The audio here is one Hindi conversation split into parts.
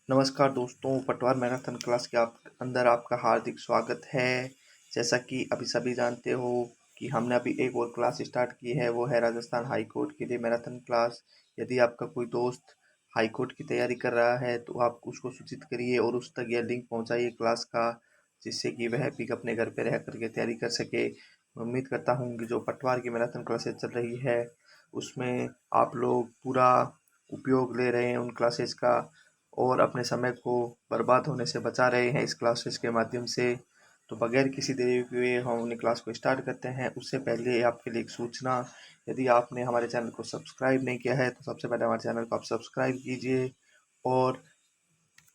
नमस्कार दोस्तों, पटवार मैराथन क्लास के आप अंदर आपका हार्दिक स्वागत है। जैसा कि अभी सभी जानते हो कि हमने अभी एक और क्लास स्टार्ट की है, वो है राजस्थान हाई कोर्ट के लिए मैराथन क्लास। यदि आपका कोई दोस्त हाई कोर्ट की तैयारी कर रहा है तो आप उसको सूचित करिए और उस तक यह लिंक पहुंचाइए क्लास का, जिससे कि वह भी अपने घर पे रह करके तैयारी कर सके। मैं उम्मीद करता हूँ कि जो पटवार की मैराथन क्लासेज चल रही है उसमें आप लोग पूरा उपयोग ले रहे हैं उन क्लासेज का और अपने समय को बर्बाद होने से बचा रहे हैं इस क्लासेस के माध्यम से। तो बगैर किसी देरी हुए हम अपनी क्लास को स्टार्ट करते हैं। उससे पहले आपके लिए एक सूचना, यदि आपने हमारे चैनल को सब्सक्राइब नहीं किया है तो सबसे पहले हमारे चैनल को आप सब्सक्राइब कीजिए और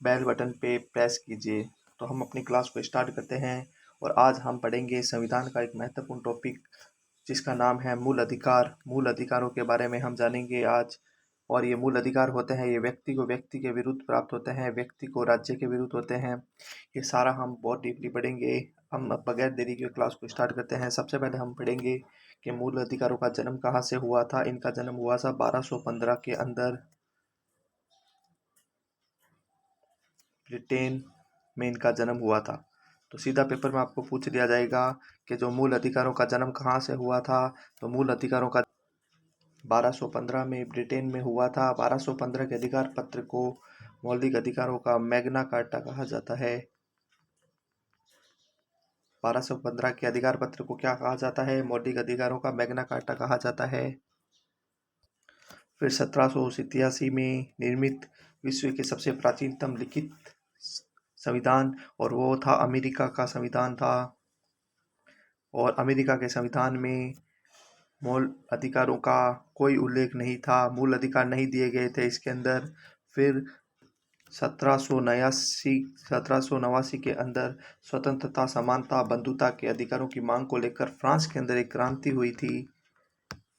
बेल बटन पे प्रेस कीजिए। तो हम अपनी क्लास को स्टार्ट करते हैं और आज हम पढ़ेंगे संविधान का एक महत्वपूर्ण टॉपिक, जिसका नाम है मूल अधिकार। मूल अधिकारों के बारे में हम जानेंगे आज। और ये मूल अधिकार होते हैं, ये व्यक्ति के विरुद्ध प्राप्त होते हैं, व्यक्ति को राज्य के विरुद्ध होते हैं। ये सारा हम बहुत डीपली पढ़ेंगे। हम अब बगैर देरी के क्लास को स्टार्ट करते हैं। सबसे पहले हम पढ़ेंगे कि मूल अधिकारों का जन्म कहाँ से हुआ था। इनका जन्म हुआ था 1215 के अंदर ब्रिटेन में इनका जन्म हुआ था। तो सीधा पेपर में आपको पूछ लिया जाएगा कि जो मूल अधिकारों का जन्म कहाँ से हुआ था। तो मूल अधिकारों का 1215 में ब्रिटेन में हुआ था। 1215 के अधिकार पत्र को मौलिक अधिकारों का मैग्ना कार्टा कहा जाता है। 1215 के अधिकार पत्र को क्या कहा जाता है? मौलिक अधिकारों का मैग्ना कार्टा कहा जाता है। फिर 1787 में निर्मित विश्व के सबसे प्राचीनतम लिखित संविधान, और वो था अमेरिका का संविधान था। और अमेरिका के संविधान में मूल अधिकारों का कोई उल्लेख नहीं था, मूल अधिकार नहीं दिए गए थे इसके अंदर। फिर 1789 के अंदर स्वतंत्रता, समानता, बंधुता के अधिकारों की मांग को लेकर फ्रांस के अंदर एक क्रांति हुई थी।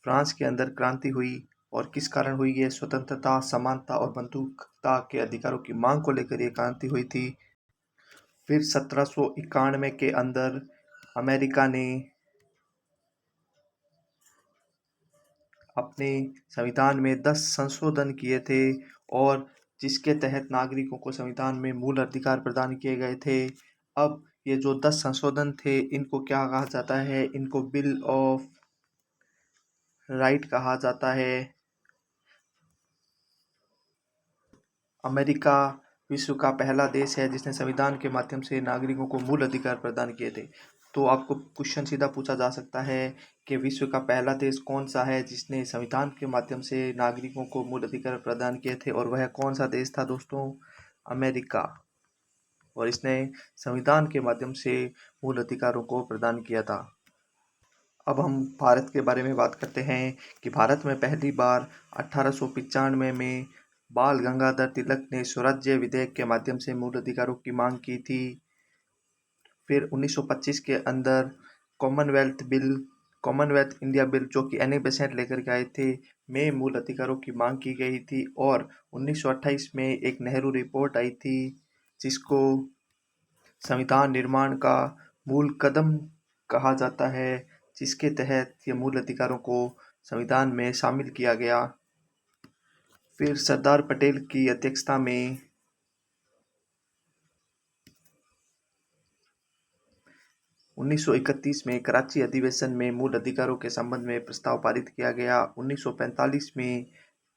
फ्रांस के अंदर क्रांति हुई और किस कारण हुई? ये स्वतंत्रता, समानता और बंधुता के अधिकारों की मांग को लेकर ये क्रांति हुई थी। फिर 1791 के अंदर अमेरिका ने अपने संविधान में 10 संशोधन किए थे, और जिसके तहत नागरिकों को संविधान में मूल अधिकार प्रदान किए गए थे। अब ये जो 10 संशोधन थे, इनको क्या कहा जाता है? इनको बिल ऑफ राइट कहा जाता है। अमेरिका विश्व का पहला देश है जिसने संविधान के माध्यम से नागरिकों को मूल अधिकार प्रदान किए थे। तो आपको क्वेश्चन सीधा पूछा जा सकता है कि विश्व का पहला देश कौन सा है जिसने संविधान के माध्यम से नागरिकों को मूल अधिकार प्रदान किए थे, और वह कौन सा देश था दोस्तों? अमेरिका। और इसने संविधान के माध्यम से मूल अधिकारों को प्रदान किया था। अब हम भारत के बारे में बात करते हैं कि भारत में पहली बार 1895 में बाल गंगाधर तिलक ने स्वराज्य विधेयक के माध्यम से मूल अधिकारों की मांग की थी। फिर 1925 के अंदर कॉमनवेल्थ इंडिया बिल, जो कि एनी बेसेंट लेकर के आए थे, में मूल अधिकारों की मांग की गई थी। और 1928 में एक नेहरू रिपोर्ट आई थी, जिसको संविधान निर्माण का मूल कदम कहा जाता है, जिसके तहत ये मूल अधिकारों को संविधान में शामिल किया गया। फिर सरदार पटेल की अध्यक्षता में 1931 में कराची अधिवेशन में मूल अधिकारों के संबंध में प्रस्ताव पारित किया गया। 1945 में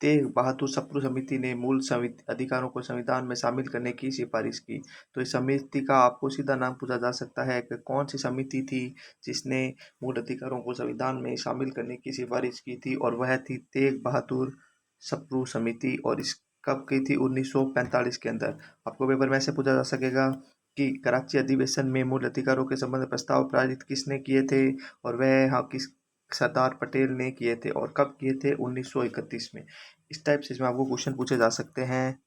तेग बहादुर सप्रू समिति ने मूल अधिकारों को संविधान में शामिल करने की सिफारिश की। तो इस समिति का आपको सीधा नाम पूछा जा सकता है कि कौन सी समिति थी जिसने मूल अधिकारों को संविधान में शामिल करने की सिफारिश की थी? और वह थी तेग बहादुर सप्रू समिति। और इस कब की थी? 1945 के अंदर। आपको पेपर में ऐसे पूछा जा सकेगा कि कराची अधिवेशन में मूल अधिकारों के संबंध में प्रस्ताव पारित किसने किए थे? और वह हाँ किस सरदार पटेल ने किए थे। और कब किए थे? 1931 में। इस टाइप से इसमें आपको क्वेश्चन पूछे जा सकते हैं।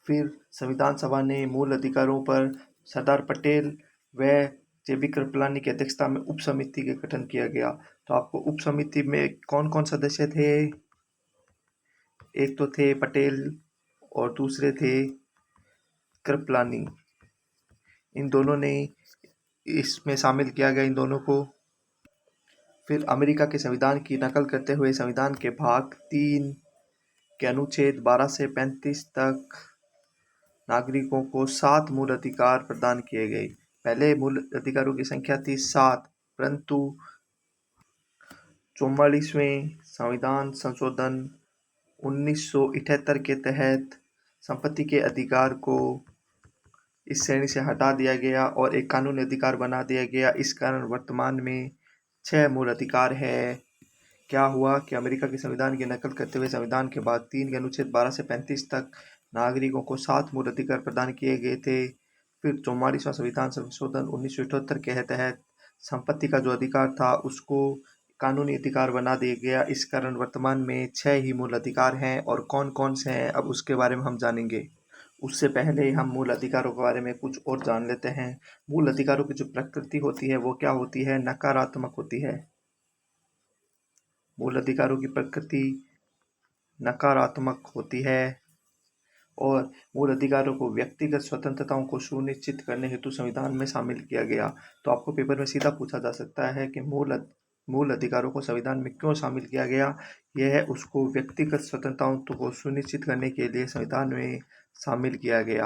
फिर संविधान सभा ने मूल अधिकारों पर सरदार पटेल व जेबी कृपलानी की अध्यक्षता में उप समिति का गठन किया गया। तो आपको उप समिति में कौन कौन सदस्य थे? एक तो थे पटेल और दूसरे थे कृपलानी। इन दोनों ने इसमें शामिल किया गया, इन दोनों को। फिर अमेरिका के संविधान की नकल करते हुए संविधान के भाग 3 के अनुच्छेद 12 से 35 तक नागरिकों को 7 मूल अधिकार प्रदान किए गए। पहले मूल अधिकारों की संख्या थी 7, परंतु 44वें संविधान संशोधन 1978 के तहत संपत्ति के अधिकार को इस श्रेणी से हटा दिया गया और एक कानूनी अधिकार बना दिया गया। इस कारण वर्तमान में 6 मूल अधिकार है। क्या हुआ कि अमेरिका के संविधान की नकल करते हुए संविधान के बाद 3 के अनुच्छेद 12 से 35 तक नागरिकों को 7 मूल अधिकार प्रदान किए गए थे। फिर 44वां संविधान संशोधन 1978 के तहत संपत्ति का जो अधिकार था उसको कानूनी अधिकार बना दिया गया। इस कारण वर्तमान में 6 ही मूल अधिकार हैं और कौन कौन से हैं अब उसके बारे में हम जानेंगे। उससे पहले हम मूल अधिकारों के बारे में कुछ और जान लेते हैं। मूल अधिकारों की जो प्रकृति होती है वो क्या होती है? नकारात्मक होती है। मूल अधिकारों की प्रकृति नकारात्मक होती है और मूल अधिकारों को व्यक्तिगत स्वतंत्रताओं को सुनिश्चित करने हेतु संविधान में शामिल किया गया। तो आपको पेपर में सीधा पूछा जा सकता है कि मूल अधिकारों को संविधान में क्यों शामिल किया गया? यह है उसको व्यक्तिगत स्वतंत्रताओं को सुनिश्चित करने के लिए संविधान में शामिल किया गया।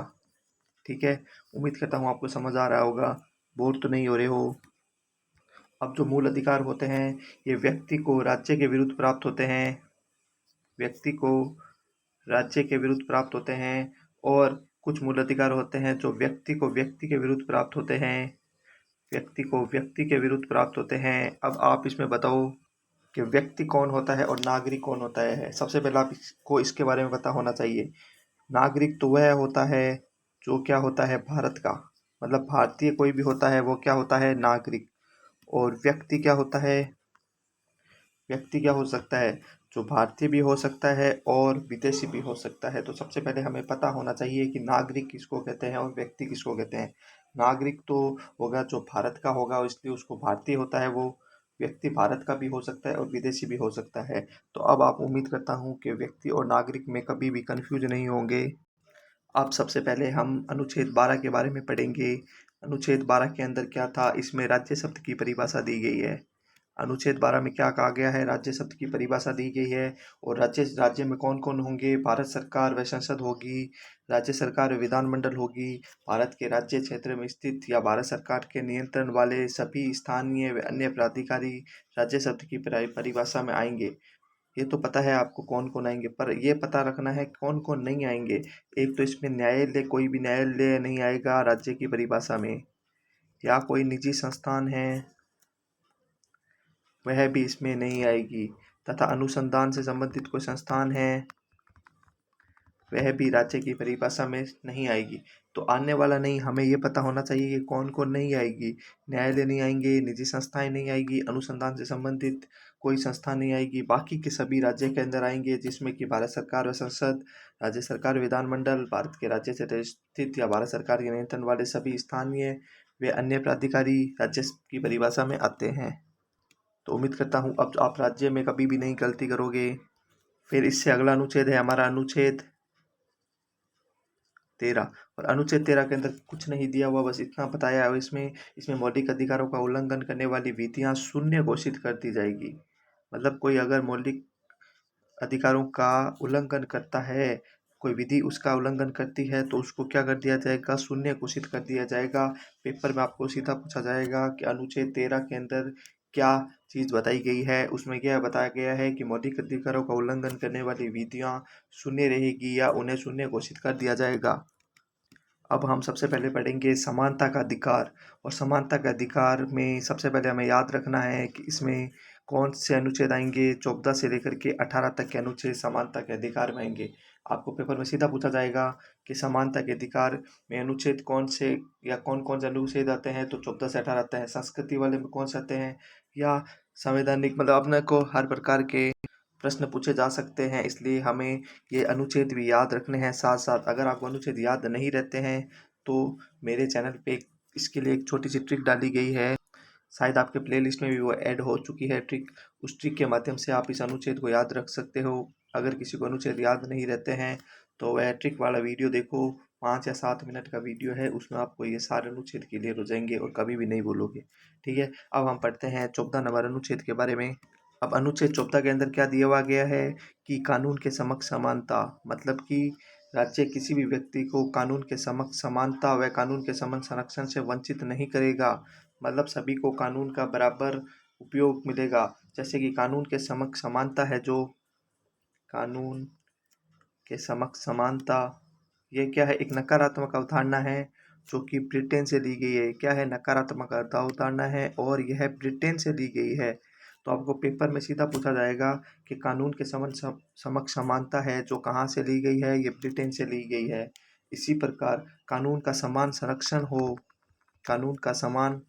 ठीक है, उम्मीद करता हूँ आपको समझ आ रहा होगा, बोर तो नहीं हो रहे हो। अब जो मूल अधिकार होते हैं ये व्यक्ति को राज्य के विरुद्ध प्राप्त होते हैं। व्यक्ति को राज्य के विरुद्ध प्राप्त होते हैं और कुछ मूल अधिकार होते हैं जो व्यक्ति को व्यक्ति के विरुद्ध प्राप्त होते हैं। व्यक्ति को व्यक्ति के विरुद्ध प्राप्त होते हैं। अब आप इसमें बताओ कि व्यक्ति कौन होता है और नागरिक कौन होता है। सबसे पहले आपको इसके बारे में पता होना चाहिए। नागरिक तो वह होता है जो क्या होता है भारत का, मतलब भारतीय कोई भी होता है वो क्या होता है? नागरिक। और व्यक्ति क्या होता है? व्यक्ति क्या हो सकता है? जो भारतीय भी हो सकता है और विदेशी भी हो सकता है। तो सबसे पहले हमें पता होना चाहिए कि नागरिक किसको कहते हैं और व्यक्ति किसको कहते हैं। नागरिक तो होगा जो भारत का होगा इसलिए उसको भारतीय होता है वो। व्यक्ति भारत का भी हो सकता है और विदेशी भी हो सकता है। तो अब आप उम्मीद करता हूँ कि व्यक्ति और नागरिक में कभी भी कंफ्यूज नहीं होंगे। अब सबसे पहले हम अनुच्छेद 12 के बारे में पढ़ेंगे। अनुच्छेद 12 के अंदर क्या था? इसमें राज्य शब्द की परिभाषा दी गई है। अनुच्छेद 12 में क्या कहा गया है? राज्य शब्द की परिभाषा दी गई है। और राज्य में कौन कौन होंगे? भारत सरकार व संसद होगी, राज्य सरकार व विधानमंडल होगी, भारत के राज्य क्षेत्र में स्थित या भारत सरकार के नियंत्रण वाले सभी स्थानीय व अन्य प्राधिकारी राज्य शब्द की परिभाषा में आएंगे। ये तो पता है आपको कौन कौन आएंगे, पर ये पता रखना है कौन कौन नहीं आएंगे। एक तो इसमें न्यायालय, कोई भी न्यायालय नहीं आएगा राज्य की परिभाषा में, या कोई निजी संस्थान है वह भी इसमें नहीं आएगी, तथा अनुसंधान से संबंधित कोई संस्थान है वह भी राज्य की परिभाषा में नहीं आएगी। तो आने वाला नहीं, हमें ये पता होना चाहिए कि कौन कौन नहीं आएगी। न्यायालय नहीं आएंगे, निजी संस्थाएं नहीं आएगी, अनुसंधान से संबंधित कोई संस्था नहीं आएगी। बाकी के सभी राज्य के अंदर आएंगे जिसमें कि भारत सरकार व संसद, राज्य सरकार विधानमंडल, भारत के राज्य से स्थित या भारत सरकार के नियंत्रण वाले सभी स्थानीय व अन्य प्राधिकारी राज्य की परिभाषा में आते हैं। तो उम्मीद करता हूँ अब आप राज्य में कभी भी नहीं गलती करोगे। फिर इससे अगला अनुच्छेद है हमारा अनुच्छेद 13। और अनुच्छेद 13 के अंदर कुछ नहीं दिया हुआ, बस इतना बताया है इसमें मौलिक अधिकारों का उल्लंघन करने वाली विधियां शून्य घोषित कर दी जाएगी। मतलब कोई अगर मौलिक अधिकारों का उल्लंघन करता है, कोई विधि उसका उल्लंघन करती है तो उसको क्या कर दिया जाएगा? शून्य घोषित कर दिया जाएगा। पेपर में आपको सीधा पूछा जाएगा कि अनुच्छेद 13 के अंदर क्या चीज़ बताई गई है। उसमें क्या बताया गया है कि मौलिक अधिकारों का उल्लंघन करने वाली विधियां शून्य रहेगी या उन्हें शून्य घोषित कर दिया जाएगा। अब हम सबसे पहले पढ़ेंगे समानता का अधिकार। और समानता के अधिकार में सबसे पहले हमें याद रखना है कि इसमें कौन से अनुच्छेद आएंगे। 14 से लेकर के 18 तक के अनुच्छेद समानता के अधिकार में आएंगे। आपको पेपर में सीधा पूछा जाएगा कि समानता के अधिकार में अनुच्छेद कौन से या कौन कौन से अनुच्छेद आते हैं, तो 14 से 18 आते हैं। संस्कृति वाले में कौन से आते हैं, या संवैधानिक, मतलब अपने को हर प्रकार के प्रश्न पूछे जा सकते हैं, इसलिए हमें ये अनुच्छेद भी याद रखने हैं। साथ साथ अगर आपको अनुच्छेद याद नहीं रहते हैं तो मेरे चैनल पे इसके लिए एक छोटी सी ट्रिक डाली गई है, शायद आपके प्लेलिस्ट में भी वो ऐड हो चुकी है ट्रिक। उस ट्रिक के माध्यम से आप इस अनुच्छेद को याद रख सकते हो। अगर किसी को अनुच्छेद याद नहीं रहते हैं तो वह ट्रिक वाला वीडियो देखो, 5 या 7 मिनट का वीडियो है, उसमें आपको ये सारे अनुच्छेद क्लियर हो जाएंगे और कभी भी नहीं भूलोगे। ठीक है, अब हम पढ़ते हैं 14 नंबर अनुच्छेद के बारे में। अब अनुच्छेद 14 के अंदर क्या दिया हुआ गया है कि कानून के समक्ष समानता, मतलब कि राज्य किसी भी व्यक्ति को कानून के समक्ष समानता व कानून के समान संरक्षण से वंचित नहीं करेगा। मतलब सभी को कानून का बराबर उपयोग मिलेगा। जैसे कि कानून के समक्ष समानता है, जो कानून के समक्ष समानता, ये क्या है, एक नकारात्मक अवधारणा है जो कि ब्रिटेन से ली गई है। क्या है, नकारात्मक अवधारणा है और यह ब्रिटेन से ली गई है। तो आपको पेपर में सीधा पूछा जाएगा कि कानून के समक्ष समानता है जो कहाँ से ली गई है, ये ब्रिटेन से ली गई है। इसी प्रकार कानून का समान संरक्षण हो, कानून का समान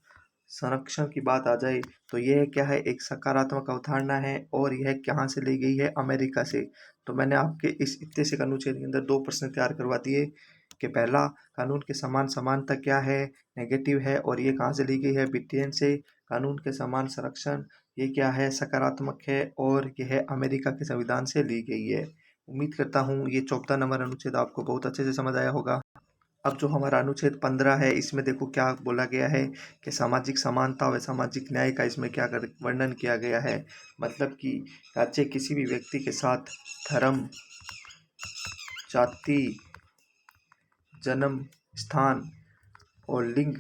संरक्षण की बात आ जाए तो यह क्या है, एक सकारात्मक अवधारणा है और यह कहाँ से ली गई है, अमेरिका से। तो मैंने आपके इस इतने से अनुच्छेद के अंदर दो प्रश्न तैयार करवा दिए कि पहला, कानून के समान समानता क्या है, नेगेटिव है और ये कहाँ से ली गई है, ब्रिटेन से। कानून के समान संरक्षण, ये क्या है, सकारात्मक है और यह अमेरिका के संविधान से ली गई है। उम्मीद करता हूँ ये 14 नंबर अनुच्छेद आपको बहुत अच्छे से समझ आया होगा। अब जो हमारा अनुच्छेद 15 है, इसमें देखो क्या बोला गया है कि सामाजिक समानता व सामाजिक न्याय का इसमें क्या वर्णन किया गया है। मतलब कि राज्य किसी भी व्यक्ति के साथ धर्म, जाति, जन्म स्थान और लिंग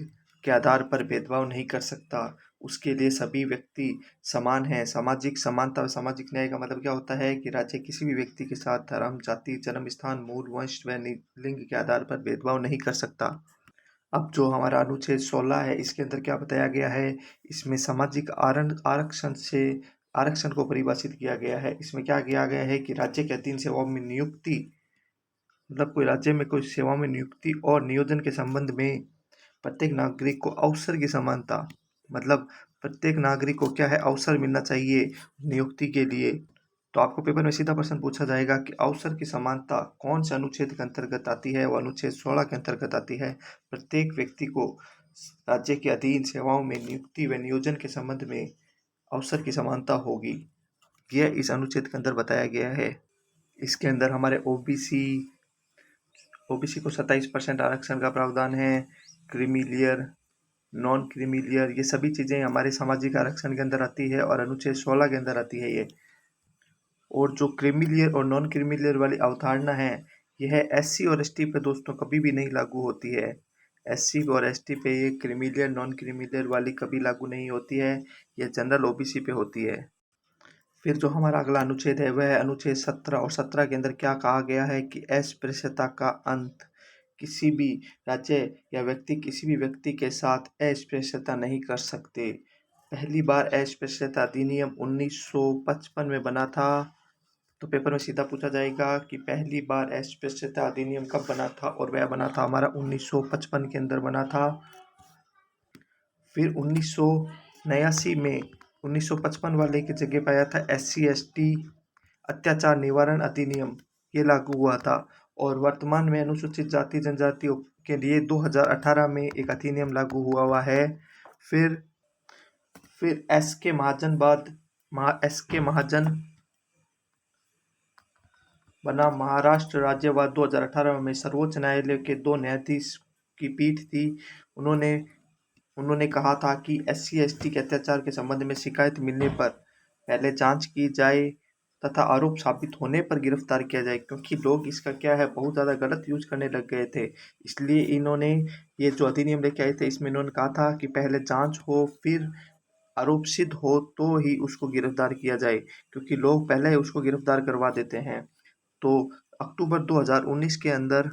के आधार पर भेदभाव नहीं कर सकता। उसके लिए सभी व्यक्ति समान हैं। सामाजिक समानता और सामाजिक न्याय का मतलब क्या होता है कि राज्य किसी भी व्यक्ति के साथ धर्म, जाति, जन्म स्थान, मूल, वंश व लिंग के आधार पर भेदभाव नहीं कर सकता। अब जो हमारा अनुच्छेद 16 है, इसके अंदर क्या बताया गया है, इसमें सामाजिक आरक्षण को परिभाषित किया गया है। इसमें क्या किया गया है कि राज्य के अधीन सेवाओं में नियुक्ति, मतलब कोई राज्य में कोई सेवा में नियुक्ति और नियोजन के संबंध में प्रत्येक नागरिक को अवसर की समानता, मतलब प्रत्येक नागरिक को क्या है, अवसर मिलना चाहिए नियुक्ति के लिए। तो आपको पेपर में सीधा प्रश्न पूछा जाएगा कि अवसर की समानता कौन से अनुच्छेद के अंतर्गत आती है, वो अनुच्छेद 16 के अंतर्गत आती है। प्रत्येक व्यक्ति को राज्य के अधीन सेवाओं में नियुक्ति व नियोजन के संबंध में अवसर की समानता होगी, यह इस अनुच्छेद के अंदर बताया गया है। इसके अंदर हमारे ओबीसी को 27% आरक्षण का प्रावधान है। Creamy layer, non creamy layer, ये सभी चीज़ें हमारे सामाजिक आरक्षण के अंदर आती है और अनुच्छेद 16 के अंदर आती है ये। और जो क्रीमी लेयर और नॉन क्रीमी लेयर वाली अवधारणा है, यह एससी और एसटी पे दोस्तों कभी भी नहीं लागू होती है। एससी और एसटी पे ये creamy layer non creamy layer वाली कभी लागू नहीं होती है, यह जनरल ओबीसी पे होती है। फिर जो हमारा अगला अनुच्छेद है वह है अनुच्छेद 17, और 17 के अंदर क्या कहा गया है कि अस्पृश्यता का अंत। किसी भी राज्य या व्यक्ति किसी भी व्यक्ति के साथ अस्पृश्यता नहीं कर सकते। पहली बार अस्पृश्यता अधिनियम 1955 में बना था। तो पेपर में सीधा पूछा जाएगा कि पहली बार अस्पृश्यता अधिनियम कब बना था, और वह बना था हमारा 1955 के अंदर बना था। फिर 1989 में 1955 वाले की जगह पे आया था एससी एसटी अत्याचार निवारण अधिनियम, ये लागू हुआ था। और वर्तमान में अनुसूचित जाति जनजातियों के लिए 2018 में एक अधिनियम लागू हुआ है। फिर एस के महाजन बना महाराष्ट्र राज्यवाद 2018 में सर्वोच्च न्यायालय के 2 न्यायाधीश की पीठ थी। उन्होंने उन्होंने कहा था कि एससी एसटी के अत्याचार के संबंध में शिकायत मिलने पर पहले जांच की जाए तथा आरोप साबित होने पर गिरफ्तार किया जाए, क्योंकि लोग इसका क्या है, बहुत ज़्यादा गलत यूज करने लग गए थे। इसलिए इन्होंने ये जो अधिनियम लेके आए थे, इसमें इन्होंने कहा था कि पहले जांच हो, फिर आरोप सिद्ध हो तो ही उसको गिरफ्तार किया जाए, क्योंकि लोग पहले ही उसको गिरफ्तार करवा देते हैं। तो अक्टूबर 2019 के अंदर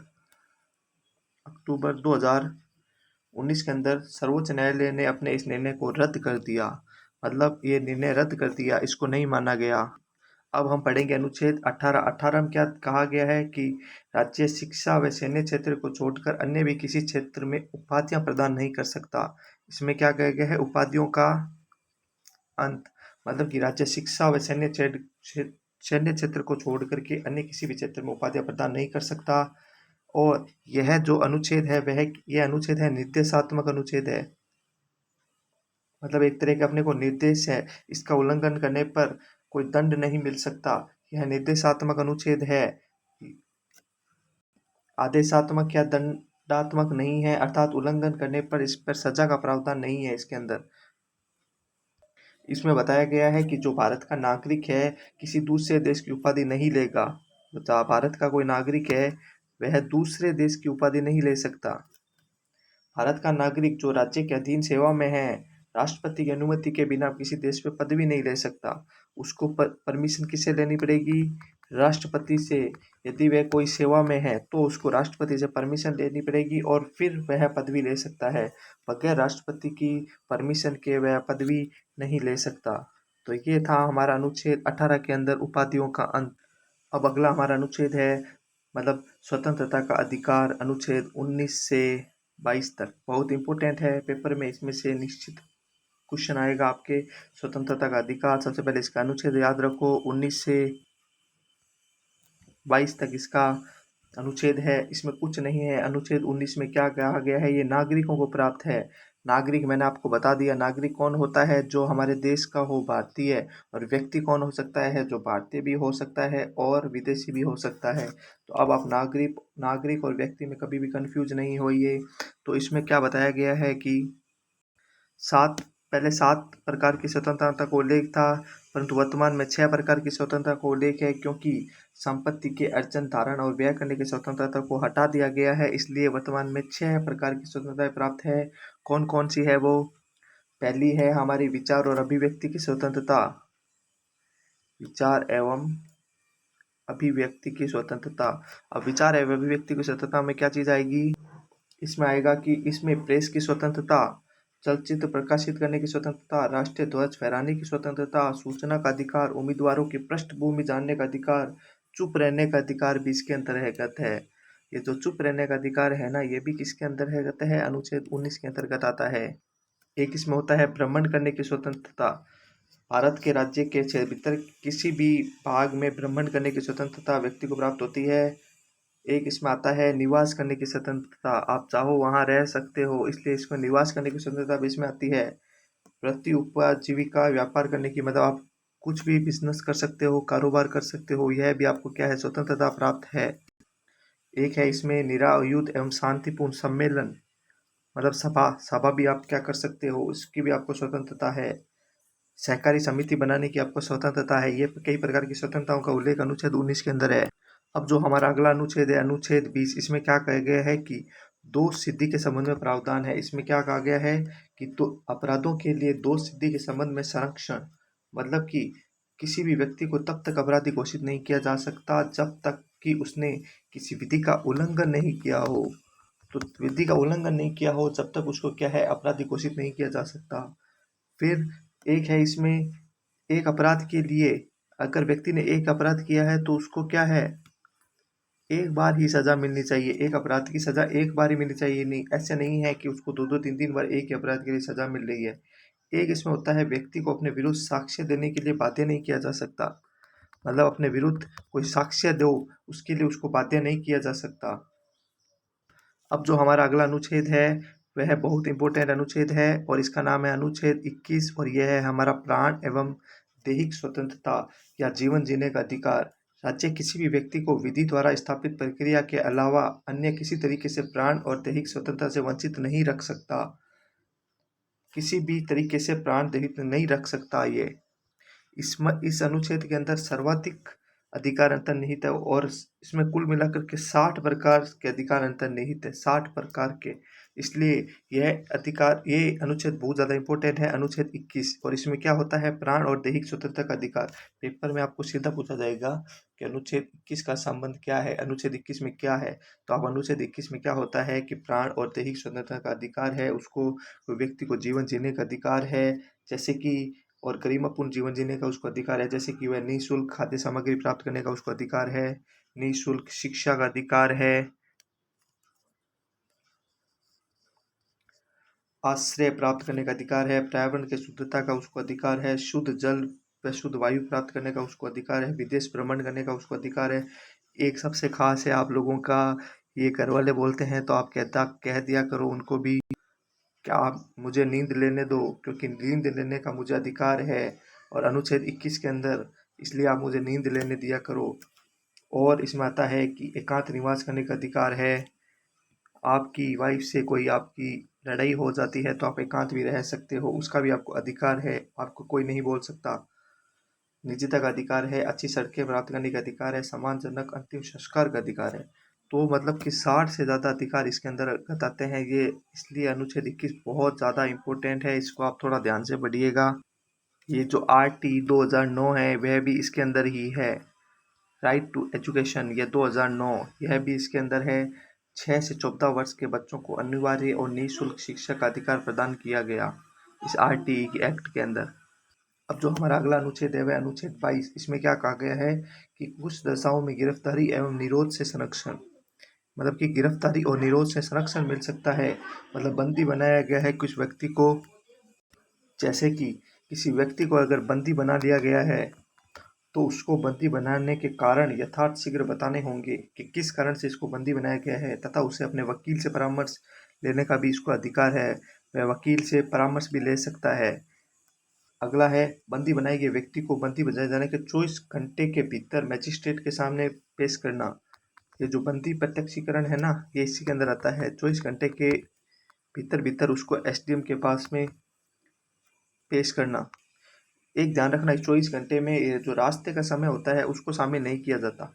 अक्टूबर 2019 के अंदर सर्वोच्च न्यायालय ने अपने इस निर्णय को रद्द कर दिया। मतलब ये निर्णय रद्द कर दिया, इसको नहीं माना गया। अब हम पढ़ेंगे अनुच्छेद 18। 18 में क्या कहा गया है कि राज्य शिक्षा व सैन्य क्षेत्र को छोड़कर अन्य भी किसी क्षेत्र में उपाधियां प्रदान नहीं कर सकता। इसमें क्या कहा गया है, उपाधियों का अंत। मतलब कि राज्य शिक्षा व सैन्य क्षेत्र को छोड़ करके अन्य किसी भी क्षेत्र में उपाधियां प्रदान नहीं कर सकता। और यह जो अनुच्छेद है यह अनुच्छेद है निर्देशात्मक अनुच्छेद है। मतलब एक तरह का अपने को निर्देश है, इसका उल्लंघन करने पर कोई दंड नहीं मिल सकता। यह निर्देशात्मक अनुच्छेद है, आदेशात्मक या दंडात्मक नहीं है, अर्थात उल्लंघन करने पर इस पर सजा का प्रावधान नहीं है इसके अंदर। इसमें बताया गया है कि जो भारत का नागरिक है किसी दूसरे देश की उपाधि नहीं लेगा। भारत का कोई नागरिक है वह दूसरे देश की उपाधि नहीं ले सकता। भारत का नागरिक जो राज्य के अधीन सेवा में है, राष्ट्रपति की अनुमति के बिना किसी देश में पदवी नहीं ले सकता। उसको परमिशन किससे लेनी पड़ेगी? राष्ट्रपति से। यदि वह कोई सेवा में है तो उसको राष्ट्रपति से परमिशन लेनी पड़ेगी और फिर वह पदवी ले सकता है। बगैर राष्ट्रपति की परमिशन के वह पदवी नहीं ले सकता। तो ये था हमारा अनुच्छेद 18 के अंदर उपाधियों का अंत। अब अगला हमारा अनुच्छेद है मतलब स्वतंत्रता का अधिकार, अनुच्छेद 19 से 22 तक। बहुत इंपॉर्टेंट है, पेपर में इसमें से निश्चित क्वेश्चन आएगा आपके। स्वतंत्रता का अधिकार, सबसे पहले इसका अनुच्छेद याद रखो। 19 से 22 तक इसका अनुच्छेद है। इसमें कुछ नहीं है। अनुच्छेद 19 में क्या कहा गया है? ये नागरिकों को प्राप्त है। नागरिक मैंने आपको बता दिया, नागरिक कौन होता है? जो हमारे देश का हो, भारतीय। और व्यक्ति कौन हो सकता है? जो भारतीय भी हो सकता है और विदेशी भी हो सकता है। तो अब आप नागरिक और व्यक्ति में कभी भी कंफ्यूज नहीं होइए। तो इसमें क्या बताया गया है कि सात पहले 7 प्रकार की स्वतंत्रता का उल्लेख था, परंतु वर्तमान में 6 प्रकार की स्वतंत्रता का उल्लेख है, क्योंकि संपत्ति के अर्जन, धारण और व्यय करने की स्वतंत्रता को हटा दिया गया है। इसलिए वर्तमान में 6 प्रकार की स्वतंत्रता प्राप्त है। कौन कौन सी है वो? पहली है हमारी विचार और अभिव्यक्ति की स्वतंत्रता। विचार एवं अभिव्यक्ति की स्वतंत्रता। अब विचार एवं अभिव्यक्ति की स्वतंत्रता में क्या चीज आएगी? इसमें आएगा कि इसमें प्रेस की स्वतंत्रता, चलचित्र प्रकाशित करने की स्वतंत्रता, राष्ट्रीय ध्वज फहराने की स्वतंत्रता, सूचना का अधिकार, उम्मीदवारों की पृष्ठभूमि जानने का अधिकार, चुप रहने का अधिकार भी इसके अंतर्गत है। ये जो चुप रहने का अधिकार है ना, ये भी किसके अंतर्गत है? अनुच्छेद 19 के अंतर्गत आता है। एक इसमें होता है भ्रमण करने की स्वतंत्रता। भारत के राज्य के भीतर किसी भी भाग में भ्रमण करने की स्वतंत्रता व्यक्ति को प्राप्त होती है। एक इसमें आता है निवास करने की स्वतंत्रता। आप चाहो वहां रह सकते हो, इसलिए इसमें निवास करने की स्वतंत्रता भी इसमें आती है। वृत्ति, उपजीविका, व्यापार करने की, मतलब आप कुछ भी बिजनेस कर सकते हो, कारोबार कर सकते हो, यह भी आपको क्या है? स्वतंत्रता प्राप्त है। एक है इसमें निरायुध एवं शांतिपूर्ण सम्मेलन, मतलब सभा सभा भी आप क्या कर सकते हो, उसकी भी आपको स्वतंत्रता है। सहकारी समिति बनाने की आपको स्वतंत्रता है। ये कई प्रकार की स्वतंत्रताओं का उल्लेख अनुच्छेद 19 के अंदर है। अब जो हमारा अगला अनुच्छेद है, अनुच्छेद 20, इसमें क्या कहा गया है कि दोष सिद्धि के संबंध में प्रावधान है। इसमें क्या कहा गया है कि तो अपराधों के लिए दोष सिद्धि के संबंध में संरक्षण, मतलब कि किसी भी व्यक्ति को तब तक अपराधी घोषित नहीं किया जा सकता जब तक कि उसने किसी विधि का उल्लंघन नहीं किया हो। तो विधि का उल्लंघन नहीं किया हो जब तक उसको क्या है? अपराधी घोषित नहीं किया जा सकता। फिर एक है इसमें, एक अपराध के लिए अगर व्यक्ति ने एक अपराध किया है तो उसको क्या है? एक बार ही सजा मिलनी चाहिए। एक अपराध की सजा एक बार ही मिलनी चाहिए, नहीं ऐसा नहीं है कि उसको दो दो तीन तीन बार एक ही अपराध के लिए सजा मिल रही है। एक इसमें होता है व्यक्ति को अपने विरुद्ध साक्ष्य देने के लिए बाध्य नहीं किया जा सकता, मतलब अपने विरुद्ध कोई साक्ष्य दो उसके लिए उसको बाध्य नहीं किया जा सकता। अब जो हमारा अगला अनुच्छेद है वह बहुत इंपॉर्टेंट अनुच्छेद है और इसका नाम है अनुच्छेद 21 और यह है हमारा प्राण एवं दैहिक स्वतंत्रता या जीवन जीने का अधिकार। राज्य किसी भी व्यक्ति को विधि द्वारा स्थापित प्रक्रिया के अलावा अन्य किसी तरीके से प्राण और दैहिक स्वतंत्रता से वंचित नहीं रख सकता। किसी भी तरीके से प्राण दैहिक नहीं रख सकता। ये इसमें इस अनुच्छेद के अंदर सर्वाधिक अधिकार अंतर्निहित है और इसमें कुल मिलाकर के 60 प्रकार के अधिकार अंतर्निहित है, 60 प्रकार के। इसलिए ये अनुच्छेद बहुत ज़्यादा इंपॉर्टेंट है, अनुच्छेद 21। और इसमें क्या होता है? प्राण और दैहिक स्वतंत्रता का अधिकार। पेपर में आपको सीधा पूछा जाएगा कि अनुच्छेद 21 का संबंध क्या है, अनुच्छेद 21 में क्या है। तो आप अनुच्छेद 21 में क्या होता है कि प्राण और दैहिक स्वतंत्रता का अधिकार है, उसको व्यक्ति को जीवन जीने का अधिकार है, जैसे कि और गरिमापूर्ण जीवन जीने का उसको अधिकार है, जैसे कि वह निःशुल्क खाद्य सामग्री प्राप्त करने का उसको अधिकार है, निःशुल्क शिक्षा का अधिकार है, आश्रय प्राप्त करने का अधिकार है, पर्यावरण की शुद्धता का उसको अधिकार है, शुद्ध जल व शुद्ध वायु प्राप्त करने का उसको अधिकार है, विदेश भ्रमण करने का उसको अधिकार है। एक सबसे खास है आप लोगों का, ये घर वाले बोलते हैं तो आप कह दिया करो उनको भी क्या आप मुझे नींद लेने दो, क्योंकि नींद लेने का मुझे अधिकार है और अनुच्छेद 21 के अंदर, इसलिए आप मुझे नींद लेने दिया करो। और इसमें आता है कि एकांत निवास करने का अधिकार है। आपकी वाइफ से कोई आपकी लड़ाई हो जाती है तो आप एकांत भी रह सकते हो, उसका भी आपको अधिकार है, आपको कोई नहीं बोल सकता। निजता का अधिकार है, अच्छी सड़कें प्राप्त करने का अधिकार है, सम्मानजनक अंतिम संस्कार का अधिकार है। तो मतलब कि 60 से ज़्यादा अधिकार इसके अंदर बताते हैं ये, इसलिए अनुच्छेद 21 बहुत ज़्यादा इम्पोर्टेंट है, इसको आप थोड़ा ध्यान से पढ़िएगा। ये जो RT 2009 है वह भी इसके अंदर ही है। राइट टू एजुकेशन ये 2009 यह भी इसके अंदर है। 6 से 14 वर्ष के बच्चों को अनिवार्य और निःशुल्क शिक्षा का अधिकार प्रदान किया गया इस RTE के एक्ट के अंदर। अब जो हमारा अगला अनुच्छेद है वह अनुच्छेद 22। इसमें क्या कहा गया है कि कुछ दशाओं में गिरफ्तारी एवं निरोध से संरक्षण, मतलब कि गिरफ्तारी और निरोध से संरक्षण मिल सकता है। मतलब बंदी बनाया गया है कुछ व्यक्ति को, जैसे कि किसी व्यक्ति को अगर बंदी बना लिया गया है तो उसको बंदी बनाने के कारण यथार्थ शीघ्र बताने होंगे कि किस कारण से इसको बंदी बनाया गया है, तथा उसे अपने वकील से परामर्श लेने का भी इसको अधिकार है। वह वकील से परामर्श भी ले सकता है। अगला है बंदी बनाए गए व्यक्ति को बंदी बनाए जाने के 24 घंटे के भीतर मजिस्ट्रेट के सामने पेश करना। ये जो बंदी प्रत्यक्षीकरण है ना, ये इसी के अंदर आता है। 24 घंटे के भीतर भीतर उसको SDM के पास में पेश करना। एक ध्यान रखना, इस 24 घंटे में ये जो रास्ते का समय होता है उसको शामिल नहीं किया जाता।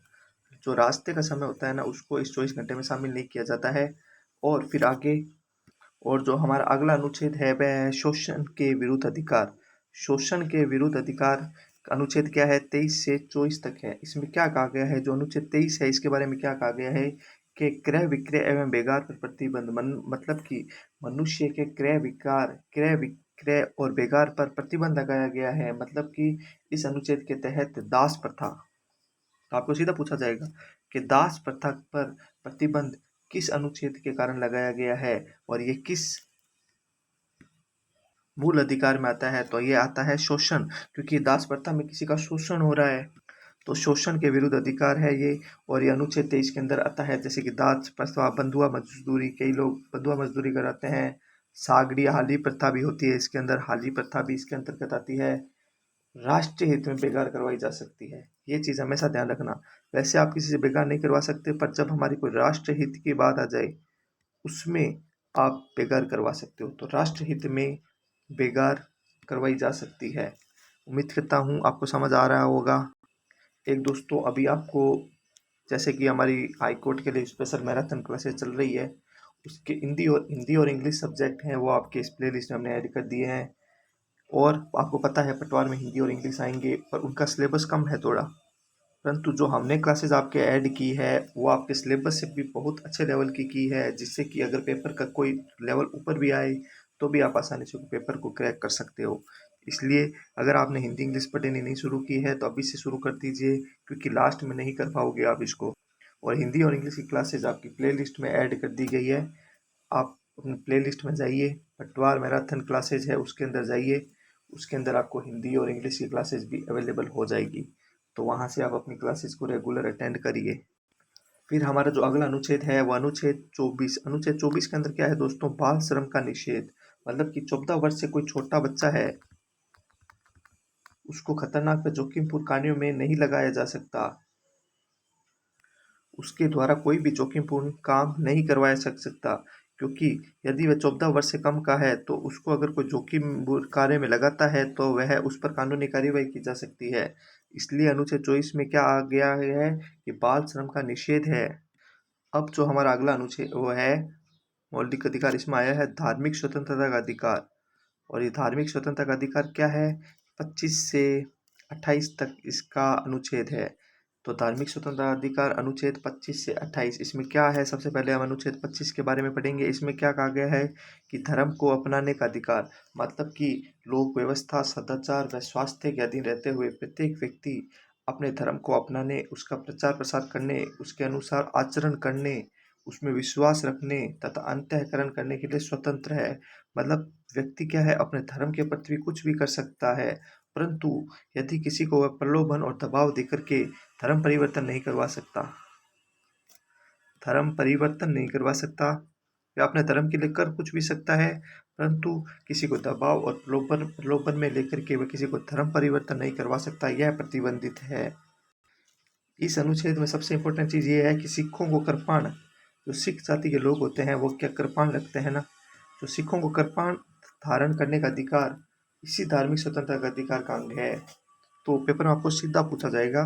जो रास्ते का समय होता है ना उसको इस 24 घंटे में शामिल नहीं किया जाता है। और फिर आगे, और जो हमारा अगला अनुच्छेद है वह है शोषण के विरुद्ध अधिकार। शोषण के विरुद्ध अधिकार अनुच्छेद क्या है, 23 से 24 तक है। इसमें क्या कहा गया है, जो अनुच्छेद 23 है इसके बारे में क्या कहा गया है कि क्रय विक्रय एवं बेगार पर प्रतिबंध, मतलब कि मनुष्य के क्रय विक्रय और बेगार पर प्रतिबंध लगाया गया है। मतलब कि इस अनुच्छेद के तहत दास प्रथा, तो आपको सीधा पूछा जाएगा कि दास प्रथा पर प्रतिबंध किस अनुच्छेद के कारण लगाया गया है और ये किस मूल अधिकार में आता है। तो ये आता है शोषण, क्योंकि दास प्रथा में किसी का शोषण हो रहा है, तो शोषण के विरुद्ध अधिकार है ये। और ये अनुच्छेद 23 के अंदर आता है। जैसे कि दास प्रथा, बंधुआ मजदूरी, कई लोग बंधुआ मजदूरी कराते हैं। सागड़ी हाली प्रथा भी होती है इसके अंदर, हाली प्रथा भी इसके अंतर्गत आती है। राष्ट्रीय हित में बेगार करवाई जा सकती है, ये चीज़ हमेशा ध्यान रखना। वैसे आप किसी से बेगार नहीं करवा सकते, पर जब हमारी कोई राष्ट्र हित की बात आ जाए उसमें आप बेगार करवा सकते हो। तो राष्ट्र हित में बेगार करवाई जा सकती है। उम्मीद करता हूँ आपको समझ आ रहा होगा। एक दोस्तों, अभी आपको जैसे कि हमारी हाई कोर्ट के लिए स्पेशल मैराथन क्लासेस चल रही है, उसके हिंदी और इंग्लिश सब्जेक्ट हैं वो आपके इस प्ले लिस्ट में हमने ऐड कर दिए हैं। और आपको पता है पटवार में हिंदी और इंग्लिश आएंगे, पर उनका सिलेबस कम है थोड़ा। परंतु जो हमने क्लासेस आपके ऐड की है वो आपके सिलेबस से भी बहुत अच्छे लेवल की है, जिससे कि अगर पेपर का कोई लेवल ऊपर भी आए तो भी आप आसानी से पेपर को क्रैक कर सकते हो। इसलिए अगर आपने हिंदी इंग्लिश पढ़नी नहीं शुरू की है तो अभी से शुरू कर दीजिए, क्योंकि लास्ट में नहीं कर पाओगे आप इसको। और हिंदी और इंग्लिश की क्लासेज आपकी प्ले लिस्ट में ऐड कर दी गई है। आप अपने प्ले लिस्ट में जाइए, पटवार मैराथन क्लासेज है उसके अंदर जाइए, उसके अंदर आपको हिंदी और इंग्लिश की क्लासेज भी अवेलेबल हो जाएगी। तो वहाँ से आप अपनी क्लासेस को रेगुलर अटेंड करिए। फिर हमारा जो अगला अनुच्छेद है वो अनुच्छेद 24। अनुच्छेद 24 के अंदर क्या है दोस्तों, बाल श्रम का निषेध। मतलब कि 14 वर्ष से कोई छोटा बच्चा है उसको खतरनाक व जोखिमपूर्ण कार्यों में नहीं लगाया जा सकता, उसके द्वारा कोई भी जोखिमपूर्ण काम नहीं करवाया सकता। क्योंकि यदि वह 14 वर्ष से कम का है तो उसको अगर कोई जोखिम कार्य में लगाता है तो वह उस पर कानूनी कार्यवाही की जा सकती है। इसलिए अनुच्छेद 24 में क्या आ गया है कि बाल श्रम का निषेध है। अब जो हमारा अगला अनुच्छेद वो है मौलिक अधिकार, इसमें आया है धार्मिक स्वतंत्रता का अधिकार। और ये धार्मिक स्वतंत्रता का अधिकार क्या है, 25 से 28 तक इसका अनुच्छेद है। तो धार्मिक स्वतंत्रता अधिकार अनुच्छेद 25 से 28, इसमें क्या है, सबसे पहले हम अनुच्छेद 25 के बारे में पढ़ेंगे। इसमें क्या कहा गया है कि धर्म को अपनाने का अधिकार, मतलब कि लोक व्यवस्था, सदाचार व स्वास्थ्य के अधीन रहते हुए प्रत्येक व्यक्ति अपने धर्म को अपनाने, उसका प्रचार प्रसार करने, उसके अनुसार आचरण करने, उसमें विश्वास रखने तथा अंतःकरण करने के लिए स्वतंत्र है। मतलब व्यक्ति क्या है, अपने धर्म के प्रति भी कुछ भी कर सकता है, परंतु यदि किसी को वह प्रलोभन और दबाव देकर के धर्म परिवर्तन नहीं करवा सकता, धर्म परिवर्तन नहीं करवा सकता, वह अपने धर्म के लिए कर कुछ भी सकता है, परंतु किसी को दबाव और प्रलोभन में लेकर के वह किसी को धर्म परिवर्तन नहीं करवा सकता, यह प्रतिबंधित है। इस अनुच्छेद में सबसे इम्पोर्टेंट चीज़ ये है कि सिखों को कृपाण, जो सिख जाति के लोग होते हैं वो क्या कृपाण रखते हैं ना, जो सिखों को कृपाण धारण करने का अधिकार इसी धार्मिक स्वतंत्रता का अधिकार का अंग है। तो पेपर में आपको सीधा पूछा जाएगा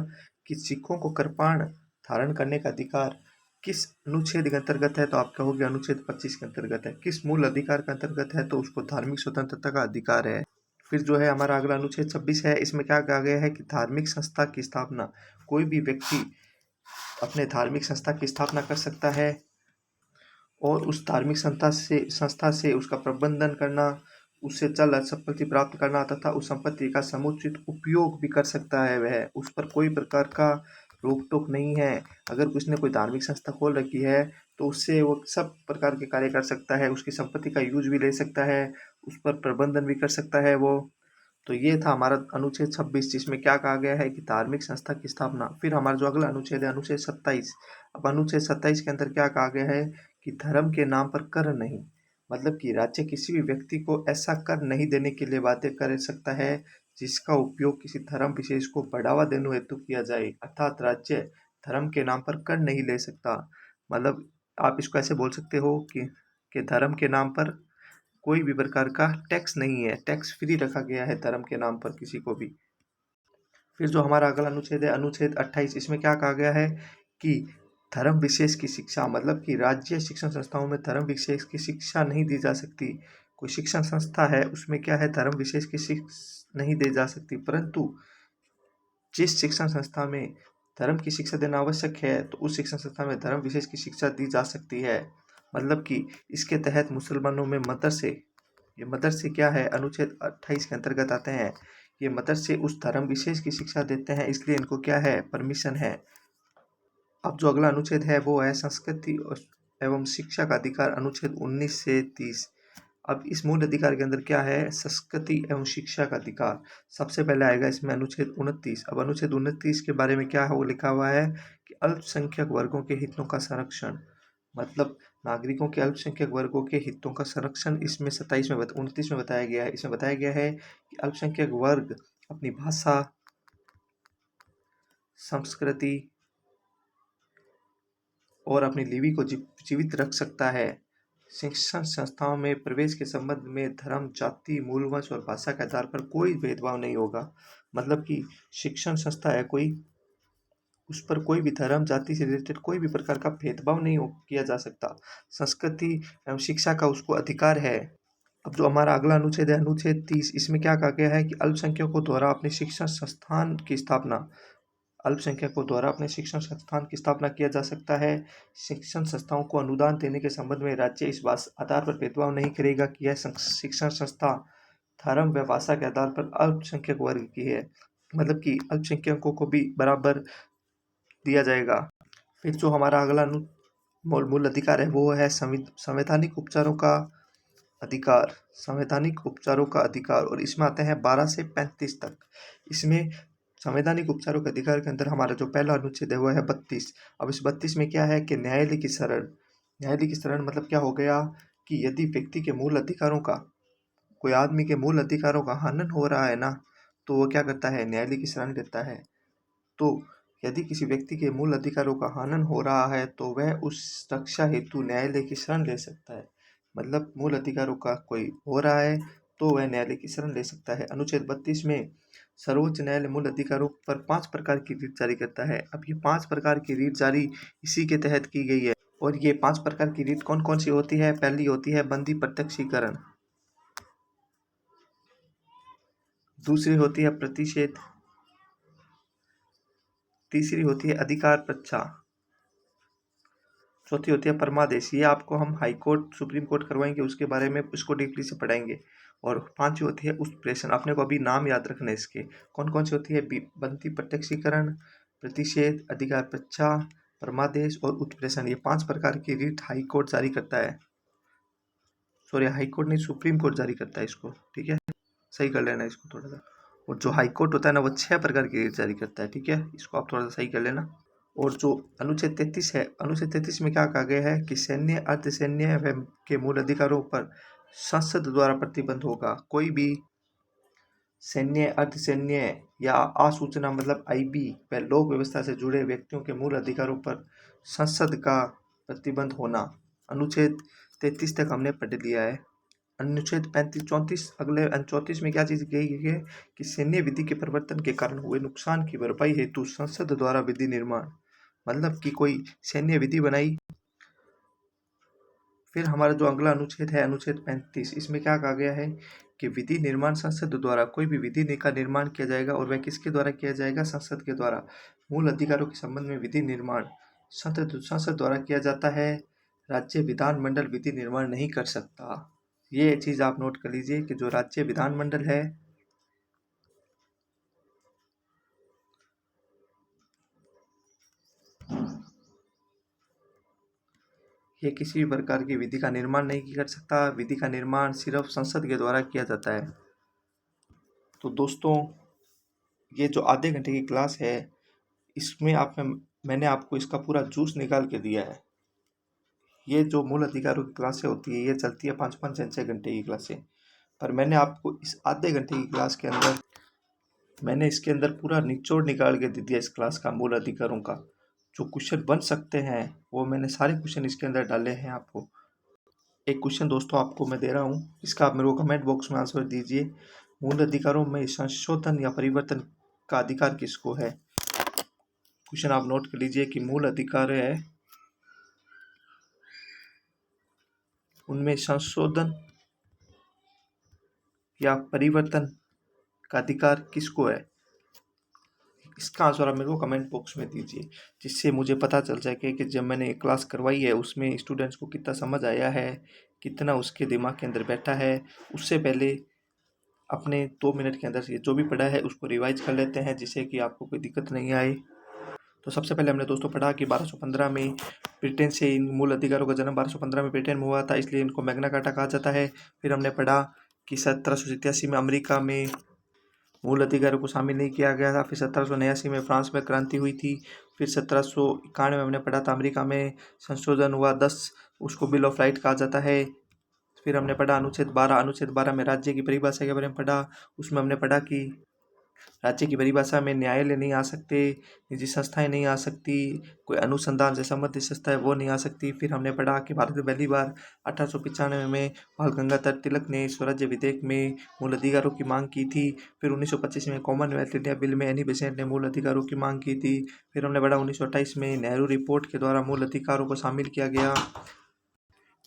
कि सिखों को कृपाण धारण करने का अधिकार किस अनुच्छेद के अंतर्गत है, तो आप कहोगे अनुच्छेद 25 के अंतर्गत है। किस मूल अधिकार के अंतर्गत है, तो उसको धार्मिक स्वतंत्रता का अधिकार है। फिर जो है हमारा अगला अनुच्छेद 26 है, इसमें क्या कहा गया है कि धार्मिक संस्था की स्थापना, कोई भी व्यक्ति अपने धार्मिक संस्था की स्थापना कर सकता है और उस धार्मिक संस्था से उसका प्रबंधन करना, उससे चल संपत्ति प्राप्त करना तथा उस संपत्ति का समुचित उपयोग भी कर सकता है। वह उस पर कोई प्रकार का रोक टोक नहीं है। अगर उसने कोई धार्मिक संस्था खोल रखी है तो उससे वो सब प्रकार के कार्य कर सकता है, उसकी संपत्ति का यूज भी ले सकता है, उस पर प्रबंधन भी कर सकता है वो। तो ये था हमारा अनुच्छेद 26, जिसमें क्या कहा गया है कि धार्मिक संस्था की स्थापना। फिर हमारा जो अगला अनुच्छेद है अनुच्छेद 27। अब अनुच्छेद 27 के अंदर क्या कहा गया है कि धर्म के नाम पर कर नहीं, मतलब कि राज्य किसी भी व्यक्ति को ऐसा कर नहीं देने के लिए बाध्य कर सकता है जिसका उपयोग किसी धर्म विशेष को बढ़ावा देने हेतु किया जाए, अर्थात राज्य धर्म के नाम पर कर नहीं ले सकता। मतलब आप इसको ऐसे बोल सकते हो कि धर्म के नाम पर कोई भी प्रकार का टैक्स नहीं है, टैक्स फ्री रखा गया है धर्म के नाम पर किसी को भी। फिर जो हमारा अगला अनुच्छेद है अनुच्छेद 28, इसमें क्या कहा गया है कि धर्म विशेष की शिक्षा, मतलब कि राज्य शिक्षण संस्थाओं में धर्म विशेष की शिक्षा नहीं दी जा सकती। कोई शिक्षण संस्था है उसमें क्या है, धर्म विशेष की शिक्षा नहीं दी जा सकती, परंतु जिस शिक्षण संस्था में धर्म की शिक्षा देना आवश्यक है तो उस शिक्षण संस्था में धर्म विशेष की शिक्षा दी जा सकती है। मतलब कि इसके तहत मुसलमानों में मदरसे, ये मदरसे क्या है, अनुच्छेद 28 के अंतर्गत आते हैं। ये मदरसे उस धर्म विशेष की शिक्षा देते हैं, इसलिए इनको क्या है, परमिशन है। अब जो अगला अनुच्छेद है वो है संस्कृति एवं शिक्षा का अधिकार, अनुच्छेद 19 से 30। अब इस मूल अधिकार के अंदर क्या है, संस्कृति एवं शिक्षा का अधिकार। सबसे पहले आएगा इसमें अनुच्छेद 29। अब अनुच्छेद 29 के बारे में क्या है, वो लिखा हुआ है कि अल्पसंख्यक वर्गों के हितों का संरक्षण, मतलब नागरिकों के अल्पसंख्यक वर्गों के हितों का संरक्षण इसमें 29 में बताया गया है। इसमें बताया गया है कि अल्पसंख्यक वर्ग अपनी भाषा, संस्कृति और अपनी लिपि को जीवित रख सकता है। शिक्षण संस्थाओं में प्रवेश के संबंध में धर्म, जाति, मूल वंश और भाषा के आधार पर कोई भेदभाव नहीं होगा। मतलब कि शिक्षण संस्था है कोई, उस पर कोई भी धर्म, जाति से रिलेटेड कोई भी प्रकार का भेदभाव नहीं किया जा सकता। संस्कृति एवं शिक्षा का उसको अधिकार है। अब जो हमारा अगला अनुच्छेद है अनुच्छेद 30, इसमें क्या कहा गया है कि अल्पसंख्यकों द्वारा अपने शिक्षण संस्थान की स्थापना, अल्पसंख्यकों द्वारा अपने शिक्षण संस्थान की स्थापना किया जा सकता है। शिक्षण संस्थाओं को अनुदान देने के संबंध में राज्य इस बात आधार पर भेदभाव नहीं करेगा कि यह शिक्षण संस्था धर्म व भाषा के आधार पर अल्पसंख्यक वर्ग की है, मतलब कि अल्पसंख्यकों को भी बराबर दिया जाएगा। फिर जो हमारा अगला मूल अधिकार है वो है संवैधानिक उपचारों का अधिकार, संवैधानिक उपचारों का अधिकार, और इसमें आते हैं 12 से 35 तक। इसमें संवैधानिक उपचारों के अधिकार के अंदर हमारा जो पहला अनुच्छेद है वो है 32। अब इस 32 में क्या है कि न्यायालय की शरण, न्यायालय की शरण मतलब क्या हो गया कि यदि व्यक्ति के मूल अधिकारों का, कोई आदमी के मूल अधिकारों का हनन हो रहा है ना, तो वो क्या करता है, न्यायालय की शरण लेता है। तो यदि किसी व्यक्ति के मूल अधिकारों का हनन हो रहा है तो वह उस रक्षा हेतु न्यायालय की शरण ले सकता है। मतलब मूल अधिकारों का कोई हो रहा है तो वह न्यायालय की शरण ले सकता है। अनुच्छेद 32 में सर्वोच्च न्यायालय मूल अधिकारों पर 5 प्रकार की रीट जारी करता है। अब ये 5 प्रकार की रीट जारी इसी के तहत की गई है। और ये 5 प्रकार की रीट कौन कौन सी होती है, पहली होती है बंदी प्रत्यक्षीकरण, दूसरी होती है प्रतिषेध, तीसरी होती है अधिकार परीक्षा, चौथी होती है परमादेश। ये आपको हम हाई कोर्ट, सुप्रीम कोर्ट करवाएंगे, उसके बारे में उसको डीपली से पढ़ाएंगे। और पांचवी होती है उत्प्रेषण। अपने को अभी नाम याद रखना है इसके, कौन कौन सी होती है, बंदी प्रत्यक्षीकरण, प्रतिषेध, अधिकार परीक्षा, परमादेश और उत्प्रेषण। ये 5 प्रकार की रीट हाई कोर्ट जारी करता है। सॉरी, हाई कोर्ट नहीं, सुप्रीम कोर्ट जारी करता है इसको, ठीक है, सही कर लेना इसको थोड़ा सा। और जो हाई कोर्ट होता है ना वो 6 प्रकार की रीट जारी करता है, ठीक है, इसको आप थोड़ा सा सही कर लेना। और जो अनुच्छेद 33 है, अनुच्छेद 33 में क्या कहा गया है कि सैन्य, अर्धसैन्य व के मूल अधिकारों पर संसद द्वारा प्रतिबंध होगा। कोई भी सैन्य, अर्धसैन्य या आसूचना मतलब आईबी व लोक व्यवस्था से जुड़े व्यक्तियों के मूल अधिकारों पर संसद का प्रतिबंध होना। अनुच्छेद 33 तक हमने पढ़ लिया है। अनुच्छेद 35-34, अगले 34 में क्या चीज कही गई है कि सैन्य विधि के परिवर्तन के कारण हुए नुकसान की भरपाई हेतु संसद द्वारा विधि निर्माण, मतलब कि कोई सैन्य विधि बनाई। फिर हमारा जो अगला अनुच्छेद है अनुच्छेद 35, इसमें क्या कहा गया है कि विधि निर्माण संसद द्वारा कोई भी विधि का निर्माण किया जाएगा और वह किसके द्वारा किया जाएगा? संसद के द्वारा। मूल अधिकारों के संबंध में विधि निर्माण संसद द्वारा किया जाता है। राज्य विधानमंडल विधि निर्माण नहीं कर सकता। ये चीज आप नोट कर लीजिए कि जो राज्य विधानमंडल है ये किसी भी प्रकार की विधि का निर्माण नहीं कर सकता। विधि का निर्माण सिर्फ संसद के द्वारा किया जाता है। तो दोस्तों, ये जो आधे घंटे की क्लास है इसमें मैंने आपको इसका पूरा जूस निकाल के दिया है। ये जो मूल अधिकारों की क्लासें होती है ये चलती है 5-5 6 घंटे की क्लासें, पर मैंने आपको इस आधे घंटे की क्लास के अंदर मैंने इसके अंदर पूरा निचोड़ निकाल के दे दिया इस क्लास का। मूल अधिकारों का जो क्वेश्चन बन सकते हैं वो मैंने सारे क्वेश्चन इसके अंदर डाले हैं। आपको एक क्वेश्चन दोस्तों आपको मैं दे रहा हूँ, इसका आप मेरे को कमेंट बॉक्स में आंसर दीजिए। मूल अधिकारों में संशोधन या परिवर्तन का अधिकार किसको है? क्वेश्चन आप नोट कर लीजिए कि मूल अधिकार है उनमें संशोधन या परिवर्तन का अधिकार किसको है? इसका आंसर आप मेरे को कमेंट बॉक्स में दीजिए, जिससे मुझे पता चल सके कि जब मैंने क्लास करवाई है उसमें स्टूडेंट्स को कितना समझ आया है, कितना उसके दिमाग के अंदर बैठा है। उससे पहले अपने 2 मिनट के अंदर ये जो भी पढ़ा है उसको रिवाइज कर लेते हैं, जिससे कि आपको कोई दिक्कत नहीं आए। तो सबसे पहले हमने दोस्तों पढ़ा कि 1215 में ब्रिटेन से इन मूल अधिकारों का जन्म 1215 में ब्रिटेन में हुआ था, इसलिए इनको मैग्ना कार्टा कहा जाता है। फिर हमने पढ़ा कि 1787 में अमेरिका में मूल अधिकारों को शामिल नहीं किया गया था। फिर 1789 में फ्रांस में क्रांति हुई थी। फिर 1791 में हमने पढ़ा था अमेरिका में संशोधन हुआ 10, उसको बिल ऑफ राइट कहा जाता है। फिर हमने पढ़ा अनुच्छेद 12 में राज्य की परिभाषा के बारे में पढ़ा। उसमें हमने पढ़ा कि राज्य की परिभाषा में न्यायालय नहीं आ सकते, निजी संस्थाएं नहीं आ सकती, कोई अनुसंधान से संबंधित संस्था है वो नहीं आ सकती। फिर हमने पढ़ा कि भारत में पहली बार 1895 में बाल गंगाधर तिलक ने स्वराज्य विधेयक में मूल अधिकारों की मांग की थी। फिर 1925 में कॉमनवेल्थ इंडिया बिल में एनी बेसेंट ने मूल अधिकारों की मांग की थी। फिर हमने पढ़ा 1928 में नेहरू रिपोर्ट के द्वारा मूल अधिकारों को शामिल किया गया।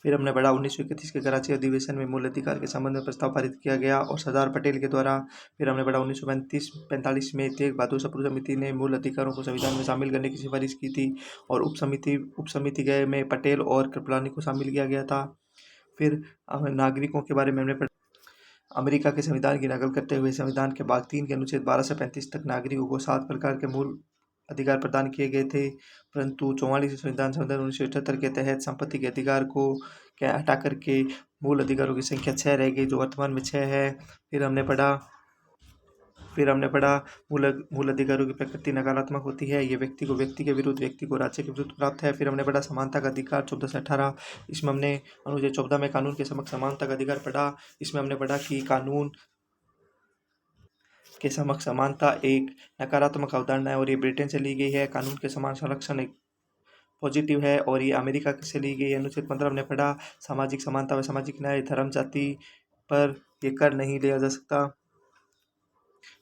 फिर हमने पढ़ा 1931 के कराची अधिवेशन में मूल अधिकार के संबंध में प्रस्ताव पारित किया गया और सरदार पटेल के द्वारा। फिर हमने पढ़ा 1945 में तेग बहादुर सप्रू समिति ने मूल अधिकारों को संविधान में शामिल करने की सिफारिश की थी और उप समिति गए में पटेल और कृपलानी को शामिल किया गया था। फिर नागरिकों के बारे में हमने पढ़ा अमेरिका के संविधान की नकल करते हुए संविधान के भाग 3 के अनुच्छेद 12 से 35 तक नागरिकों को 7 प्रकार के मूल अधिकार प्रदान किए गए थे, परंतु 44वें संविधान संशोधन 1978 के तहत संपत्ति के अधिकार को क्या हटा करके मूल अधिकारों की संख्या 6 रह गई, जो वर्तमान में 6 है। फिर हमने पढ़ा मूल अधिकारों की प्रकृति नकारात्मक होती है, ये व्यक्ति के विरुद्ध, व्यक्ति को राज्य के विरुद्ध प्राप्त है। फिर हमने पढ़ा समानता का अधिकार 14 से 18, इसमें हमने अनुच्छेद 14 में कानून के समक्ष समानता का अधिकार पढ़ा। इसमें हमने पढ़ा कि कानून के समक्ष समानता एक नकारात्मक अवधारणा है और ये ब्रिटेन से ली गई है। कानून के समान संरक्षण एक पॉजिटिव है और ये अमेरिका से ली गई। अनुच्छेद 15 हमने पढ़ा सामाजिक समानता व सामाजिक न्याय, धर्म जाति पर ये कर नहीं लिया जा सकता।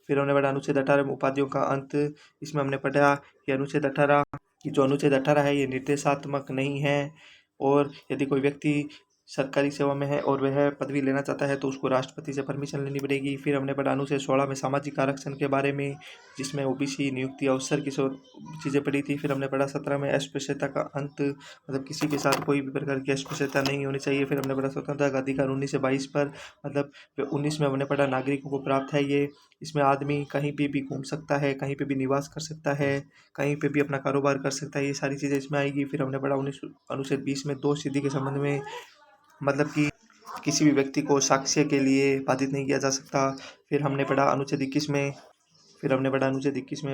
फिर हमने पढ़ा अनुच्छेद 18 में उपाधियों का अंत। इसमें हमने पढ़ा कि अनुच्छेद 18 है ये निर्देशात्मक नहीं है और यदि कोई व्यक्ति सरकारी सेवा में है और वह पदवी लेना चाहता है तो उसको राष्ट्रपति से परमिशन लेनी पड़ेगी। फिर हमने पढ़ा अनुच्छेद 16 में सामाजिक आरक्षण के बारे में, जिसमें ओबीसी नियुक्ति अवसर की चीज़ें पढ़ी थी। फिर हमने पढ़ा 17 में अस्पृश्यता का अंत, मतलब किसी के साथ कोई भी प्रकार की अस्पृश्यता नहीं होनी चाहिए। फिर हमने पढ़ा स्वतंत्रता का अधिकार 19 से 22 पर, मतलब 19 में हमने पढ़ा नागरिकों को प्राप्त है ये, इसमें आदमी कहीं पे भी घूम सकता है, कहीं पे भी निवास कर सकता है, कहीं पे भी अपना कारोबार कर सकता है, ये सारी चीज़ें इसमें आएगी। फिर हमने पढ़ा अनुच्छेद 20 में दोष सिद्धि के संबंध में, मतलब कि किसी भी व्यक्ति को साक्ष्य के लिए बाधित नहीं किया जा सकता। फिर हमने पढ़ा अनुच्छेद 21 में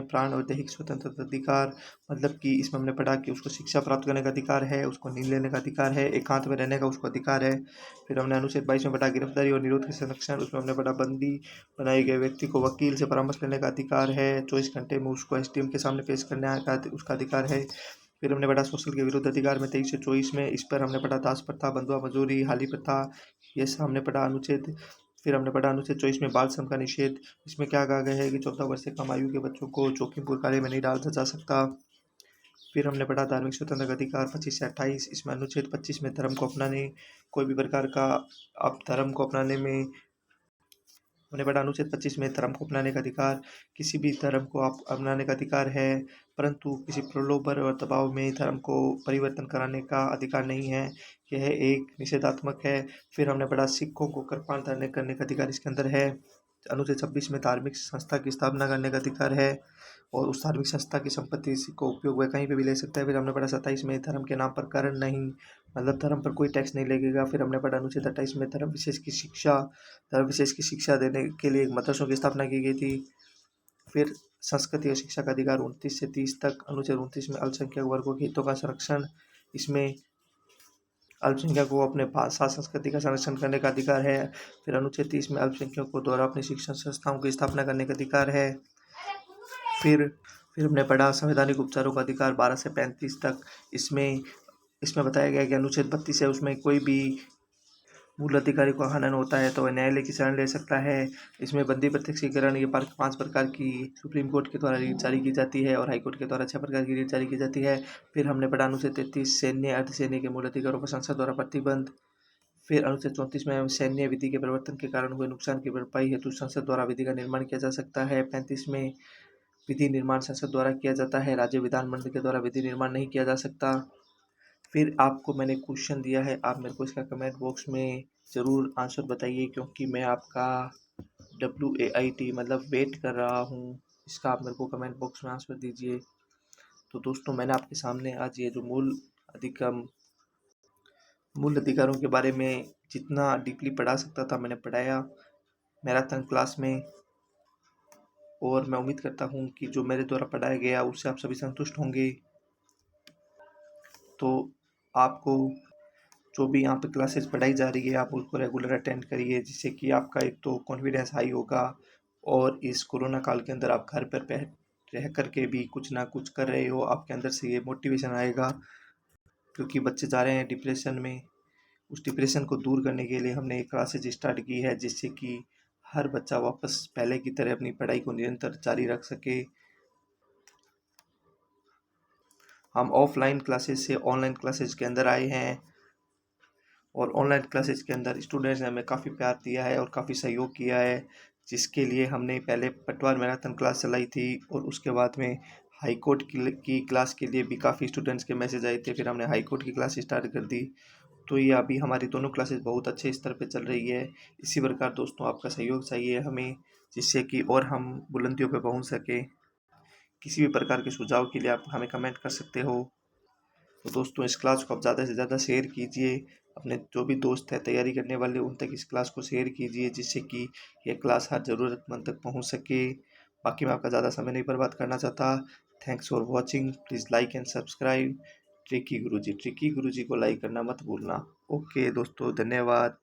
प्राण और दैहिक स्वतंत्रता अधिकार, मतलब कि इसमें हमने पढ़ा कि उसको शिक्षा प्राप्त करने का अधिकार है, उसको नींद लेने का अधिकार है, एकांत में रहने का उसको अधिकार है। फिर हमने अनुच्छेद 22 में पढ़ा गिरफ्तारी और निरोध के संरक्षण, उसमें हमने पढ़ा बंदी बनाए गए व्यक्ति को वकील से परामर्श लेने का अधिकार है, 24 घंटे में उसको एसडीएम के सामने पेश करने का उसका अधिकार है। फिर हमने पढ़ा शोषण के विरुद्ध अधिकार में 23 से 24 में, इस पर हमने पढ़ा दास प्रथा, बंधुआ मजदूरी, हाली प्रथा, ये सब हमने पढ़ा अनुच्छेद। फिर हमने पढ़ा अनुच्छेद 24 में बाल श्रम का निषेध, इसमें क्या कहा गया है कि 14 वर्ष से कम आयु के बच्चों को जोखिमपूर्ण कार्य में नहीं डाला जा सकता। फिर हमने पढ़ा धार्मिक स्वतंत्रता का अधिकार 25 से 28। इसमें अनुच्छेद 25 में धर्म को अपनाने, कोई भी प्रकार का आप धर्म को अपनाने में, हमने पढ़ा अनुच्छेद 25 में धर्म को अपनाने का अधिकार, किसी भी धर्म को आप अपनाने का अधिकार है, परंतु किसी प्रलोभन और दबाव में धर्म को परिवर्तन कराने का अधिकार नहीं है, यह एक निषेधात्मक है। फिर हमने पढ़ा सिखों को कृपाण धारण करने का अधिकार इसके अंदर है। अनुच्छेद 26 में धार्मिक संस्था की स्थापना करने का अधिकार है और उस धार्मिक संस्था की संपत्ति को उपयोग वह कहीं पे भी ले सकता है। फिर हमने पढ़ा 27 में धर्म के नाम पर कर नहीं, मतलब धर्म पर कोई टैक्स नहीं लगेगा। फिर हमने पढ़ा अनुच्छेद 28 में धर्म विशेष की शिक्षा देने के लिए मदरसों की स्थापना की गई थी। फिर संस्कृति और शिक्षा का अधिकार 29 से 30 तक। अनुच्छेद 29 में अल्पसंख्यक वर्गों के हितों का संरक्षण, इसमें अल्पसंख्यक को अपने भाषा संस्कृति का संरक्षण करने का अधिकार है। फिर अनुच्छेद 30 में अल्पसंख्यकों द्वारा अपनी शिक्षण संस्थाओं की स्थापना करने का अधिकार है। फिर हमने पढ़ा संवैधानिक उपचारों का अधिकार 12 से 35 तक। इसमें बताया गया कि अनुच्छेद 32 है, उसमें कोई भी मूल अधिकारी को हनन होता है तो वह न्यायालय की शरण ले सकता है। इसमें बंदी प्रत्यक्षीकरण ये 5 प्रकार की सुप्रीम कोर्ट के द्वारा रीट जारी की जाती है और हाई कोर्ट के द्वारा 6 प्रकार की रीट जारी की जाती है। फिर हमने पढ़ा अनुच्छेद 33 सैन्य अर्धसैन्य के मूल अधिकारों पर संसद द्वारा प्रतिबंध। फिर अनुच्छेद 34 में सैन्य विधि के परिवर्तन के कारण हुए नुकसान की भरपाई हेतु संसद द्वारा विधि का निर्माण किया जा सकता है। 35 में विधि निर्माण संसद द्वारा किया जाता है, राज्य विधानमंडल के द्वारा विधि निर्माण नहीं किया जा सकता। फिर आपको मैंने क्वेश्चन दिया है, आप मेरे को इसका कमेंट बॉक्स में ज़रूर आंसर बताइए, क्योंकि मैं आपका WAIT मतलब वेट कर रहा हूँ। इसका आप मेरे को कमेंट बॉक्स में आंसर दीजिए। तो दोस्तों, मैंने आपके सामने आज ये जो मूल अधिकारों के बारे में जितना डीपली पढ़ा सकता था मैंने पढ़ाया मैराथन क्लास में, और मैं उम्मीद करता हूँ कि जो मेरे द्वारा पढ़ाया गया उससे आप सभी संतुष्ट होंगे। तो आपको जो भी यहाँ पे क्लासेस पढ़ाई जा रही है आप उसको रेगुलर अटेंड करिए, जिससे कि आपका एक तो कॉन्फिडेंस हाई होगा और इस कोरोना काल के अंदर आप घर पर रह कर के भी कुछ ना कुछ कर रहे हो, आपके अंदर से ये मोटिवेशन आएगा। क्योंकि बच्चे जा रहे हैं डिप्रेशन में, उस डिप्रेशन को दूर करने के लिए हमने एक क्लासेज स्टार्ट की है, जिससे कि हर बच्चा वापस पहले की तरह अपनी पढ़ाई को निरंतर जारी रख सके। हम ऑफलाइन क्लासेस से ऑनलाइन क्लासेस के अंदर आए हैं और ऑनलाइन क्लासेस के अंदर स्टूडेंट्स ने हमें काफ़ी प्यार दिया है और काफ़ी सहयोग किया है, जिसके लिए हमने पहले पटवार मैराथन क्लास चलाई थी और उसके बाद में हाई कोर्ट की क्लास के लिए भी काफ़ी स्टूडेंट्स के मैसेज आए थे, फिर हमने हाई कोर्ट की क्लास स्टार्ट कर दी। तो ये अभी हमारी दोनों क्लासेस बहुत अच्छे स्तर पे चल रही है। इसी प्रकार दोस्तों आपका सहयोग चाहिए हमें, जिससे कि और हम बुलंदियों पे पहुंच सके। किसी भी प्रकार के सुझाव के लिए आप हमें कमेंट कर सकते हो। तो दोस्तों, इस क्लास को आप ज़्यादा से ज़्यादा शेयर कीजिए, अपने जो भी दोस्त हैं तैयारी करने वाले उन तक इस क्लास को शेयर कीजिए, जिससे कि यह क्लास हर ज़रूरतमंद तक पहुंच सके। बाकी मैं आपका ज़्यादा समय नहीं बर्बाद करना चाहता। Thanks for watching, please like and subscribe. Tricky Guruji को लाइक करना मत भूलना। ओके दोस्तों, धन्यवाद।